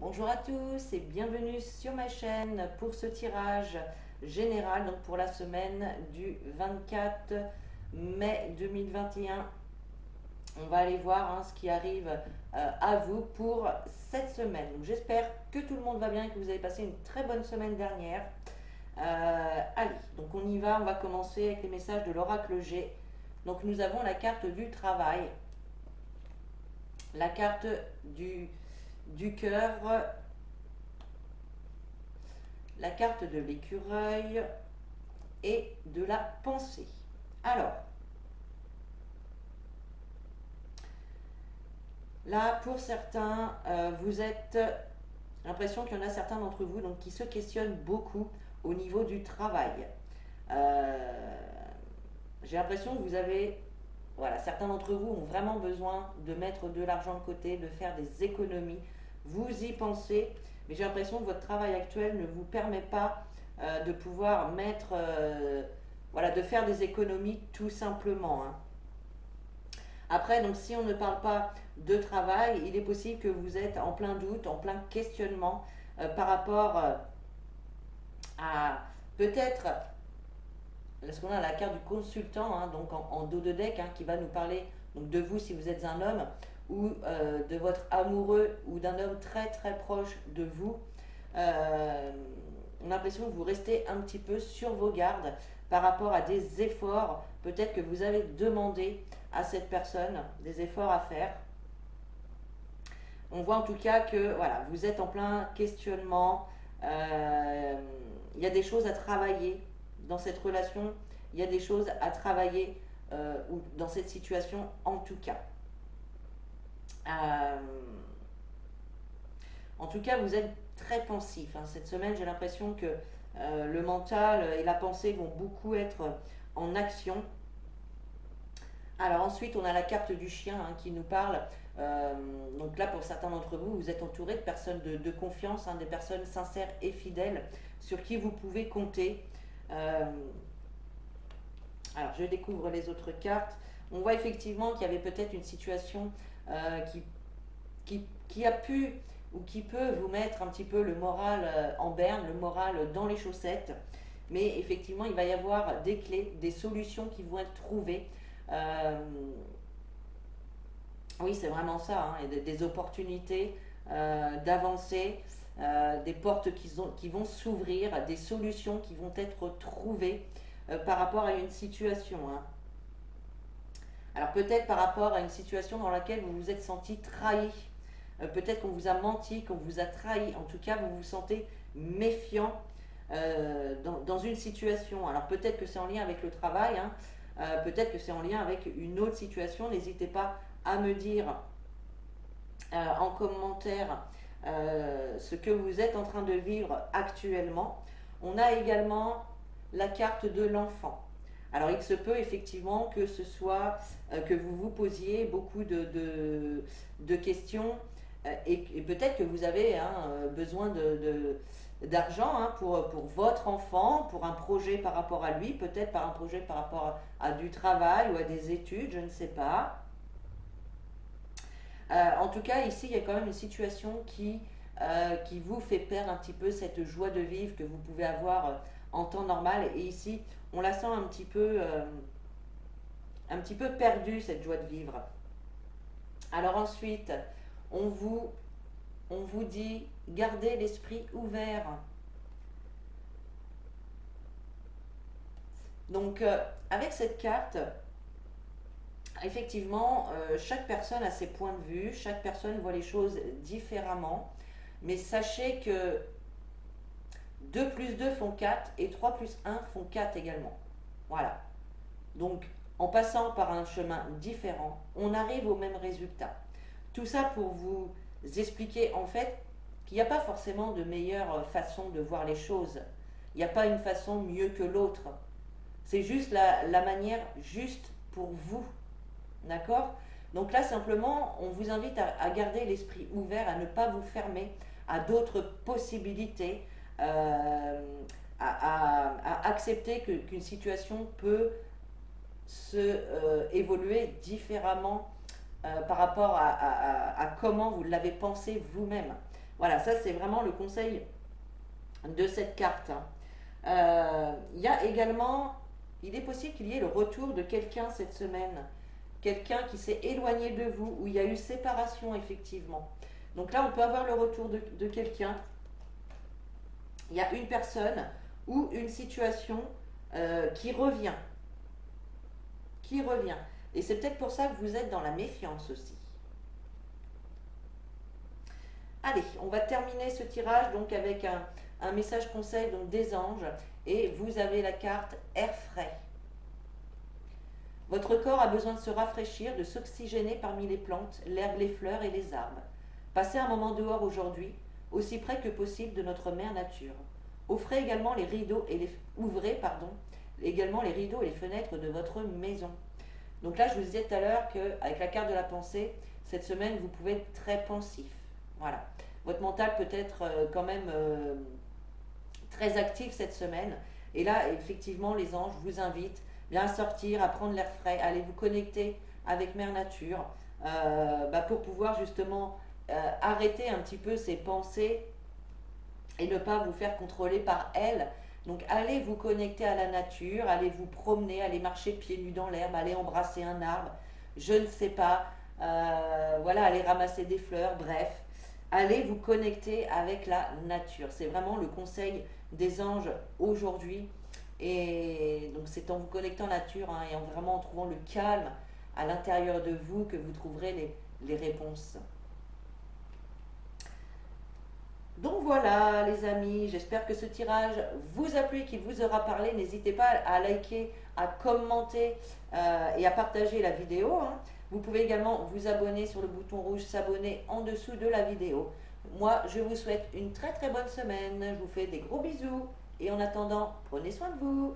Bonjour à tous et bienvenue sur ma chaîne pour ce tirage général donc pour la semaine du 24 mai 2021. On va aller voir ce qui arrive à vous pour cette semaine. J'espère que tout le monde va bien et que vous avez passé une très bonne semaine dernière. Allez, donc on y va, on va commencer avec les messages de l'oracle G. Donc nous avons la carte du travail, la carte du cœur, la carte de l'écureuil et de la pensée. Alors, là, pour certains, vous êtes, j'ai l'impression qu'il y en a certains d'entre vous donc, qui se questionnent beaucoup au niveau du travail. J'ai l'impression que vous avez, voilà, certains d'entre vous ont vraiment besoin de mettre de l'argent de côté, de faire des économies. Vous y pensez, mais j'ai l'impression que votre travail actuel ne vous permet pas de pouvoir mettre, voilà, de faire des économies tout simplement. Après, donc si on ne parle pas de travail, il est possible que vous êtes en plein doute, en plein questionnement par rapport à peut-être, parce qu'on a la carte du consultant, donc en dos de deck, qui va nous parler donc, de vous si vous êtes un homme, ou de votre amoureux, ou d'un homme très très proche de vous. On a l'impression que vous restez un petit peu sur vos gardes par rapport à des efforts, peut-être que vous avez demandé à cette personne des efforts à faire. On voit en tout cas que voilà, vous êtes en plein questionnement. Il y a des choses à travailler dans cette relation. Il y a des choses à travailler ou dans cette situation en tout cas. En tout cas, vous êtes très pensif. Cette semaine, j'ai l'impression que le mental et la pensée vont beaucoup être en action. Alors ensuite, on a la carte du chien qui nous parle. Donc là, pour certains d'entre vous, vous êtes entouré de personnes de confiance, des personnes sincères et fidèles sur qui vous pouvez compter. Alors, je découvre les autres cartes. On voit effectivement qu'il y avait peut-être une situation qui a pu ou qui peut vous mettre un petit peu le moral en berne, le moral dans les chaussettes. Mais effectivement, il va y avoir des clés, des solutions qui vont être trouvées. Oui, c'est vraiment ça, des opportunités d'avancer, des portes qui vont s'ouvrir, des solutions qui vont être trouvées par rapport à une situation. Alors peut-être par rapport à une situation dans laquelle vous vous êtes senti trahi, peut-être qu'on vous a menti, qu'on vous a trahi, en tout cas vous vous sentez méfiant dans une situation. Alors peut-être que c'est en lien avec le travail, peut-être que c'est en lien avec une autre situation. N'hésitez pas à me dire en commentaire ce que vous êtes en train de vivre actuellement. On a également la carte de l'enfant. Alors il se peut effectivement que ce soit que vous vous posiez beaucoup de questions et peut-être que vous avez besoin d'argent pour votre enfant, pour un projet par rapport à lui, peut-être par un projet par rapport à du travail ou à des études, je ne sais pas. En tout cas, ici, il y a quand même une situation qui vous fait perdre un petit peu cette joie de vivre que vous pouvez avoir en temps normal. Et ici, on la sent un petit peu perdue, cette joie de vivre. Alors ensuite, on vous dit, gardez l'esprit ouvert. Donc, avec cette carte, effectivement, chaque personne a ses points de vue, chaque personne voit les choses différemment. Mais sachez que 2 plus 2 font 4 et 3 plus 1 font 4 également. Voilà. Donc, en passant par un chemin différent, on arrive au même résultat. Tout ça pour vous expliquer en fait qu'il n'y a pas forcément de meilleure façon de voir les choses. Il n'y a pas une façon mieux que l'autre. C'est juste la manière juste pour vous. D'accord? Donc là, simplement, on vous invite à garder l'esprit ouvert, à ne pas vous fermer à d'autres possibilités, à accepter qu'une situation peut évoluer différemment par rapport à comment vous l'avez pensé vous-même. Voilà, ça c'est vraiment le conseil de cette carte. Il y a également, il est possible qu'il y ait le retour de quelqu'un cette semaine. Quelqu'un qui s'est éloigné de vous, où il y a eu séparation effectivement. Donc là, on peut avoir le retour de quelqu'un. Il y a une personne ou une situation qui revient. Qui revient. Et c'est peut-être pour ça que vous êtes dans la méfiance aussi. Allez, on va terminer ce tirage donc avec un message conseil donc des anges. Et vous avez la carte air frais. Votre corps a besoin de se rafraîchir, de s'oxygéner parmi les plantes, l'herbe, les fleurs et les arbres. Passez un moment dehors aujourd'hui, aussi près que possible de notre mère nature. Offrez également les rideaux et ouvrez également les rideaux et les fenêtres de votre maison. Donc là, je vous disais tout à l'heure qu'avec la carte de la pensée, cette semaine, vous pouvez être très pensif. Voilà. Votre mental peut être quand même très actif cette semaine. Et là, effectivement, les anges vous invitent bien à sortir, à prendre l'air frais, à aller vous connecter avec Mère Nature pour pouvoir justement arrêter un petit peu ces pensées et ne pas vous faire contrôler par elle. Donc allez vous connecter à la nature, allez vous promener, allez marcher pieds nus dans l'herbe, allez embrasser un arbre, je ne sais pas, voilà, allez ramasser des fleurs, bref, allez vous connecter avec la nature. C'est vraiment le conseil des anges aujourd'hui. Et donc c'est en vous connectant à la nature et en vraiment en trouvant le calme à l'intérieur de vous que vous trouverez les réponses. Donc voilà les amis, j'espère que ce tirage vous a plu et qu'il vous aura parlé. N'hésitez pas à liker, à commenter et à partager la vidéo. Vous pouvez également vous abonner sur le bouton rouge s'abonner en dessous de la vidéo. Moi je vous souhaite une très très bonne semaine, je vous fais des gros bisous et en attendant prenez soin de vous.